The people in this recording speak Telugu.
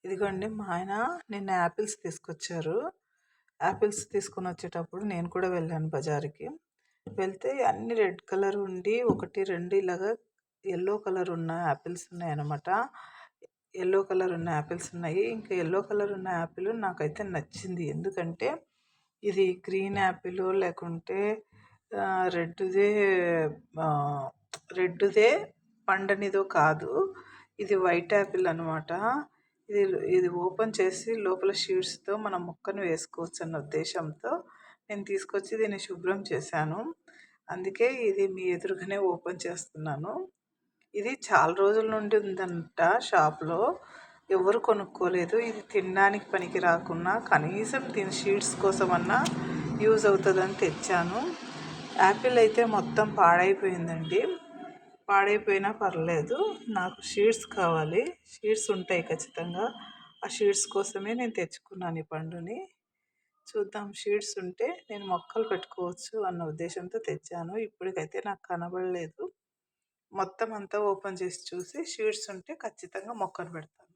ఇదిగోండి మా ఆయన నిన్న యాపిల్స్ తీసుకొచ్చారు. యాపిల్స్ తీసుకొని వచ్చేటప్పుడు నేను కూడా వెళ్ళాను బజార్‌కి. వెళ్తే అన్నీ రెడ్ కలర్ ఉండి 1, 2 ఇలాగా యెల్లో కలర్ ఉన్న యాపిల్స్ ఉన్నాయన్నమాట. యెల్లో కలర్ ఉన్న యాపిల్స్ ఉన్నాయి. ఇంకా యెల్లో కలర్ ఉన్న యాపిల్ నాకైతే నచ్చింది. ఎందుకంటే ఇది గ్రీన్ యాపిలో లేకుంటే రెడ్‌దే ఆహ్, రెడ్‌దే పండనిదో కాదు. ఇది వైట్ యాపిల్ అనమాట. ఇది ఇది ఓపెన్ చేసి లోపల షీడ్స్‌తో మనం ముక్కను వేసుకోవచ్చన్న ఉద్దేశంతో నేను తీసుకొచ్చి దీన్ని శుభ్రం చేశాను. అందుకే ఇది మీ ఎదురుగానే ఓపెన్ చేస్తున్నాను. ఇది చాలా రోజుల నుండి ఉందంట షాప్‌లో. ఎవరు కొనుక్కోలేదు. ఇది తినడానికి పనికి రాకున్నా కనీసం దీని షీడ్స్ కోసమన్నా యూజ్ అవుతుందని తెచ్చాను. యాపిల్ అయితే మొత్తం పాడైపోయిందండి. పాడైపోయినా పర్లేదు. నాకు షీడ్స్ కావాలి. షీడ్స్ ఉంటాయి ఖచ్చితంగా. ఆ షీడ్స్ కోసమే నేను తెచ్చుకున్నాను ఈ పండుని. చూద్దాం షీడ్స్ ఉంటే నేను మొక్కలు పెట్టుకోవచ్చు అన్న ఉద్దేశంతో తెచ్చాను. ఇప్పటికైతే నాకు కనబడలేదు. మొత్తం అంతా ఓపెన్ చేసి చూసి షీడ్స్ ఉంటే ఖచ్చితంగా మొక్కను పెడతాను.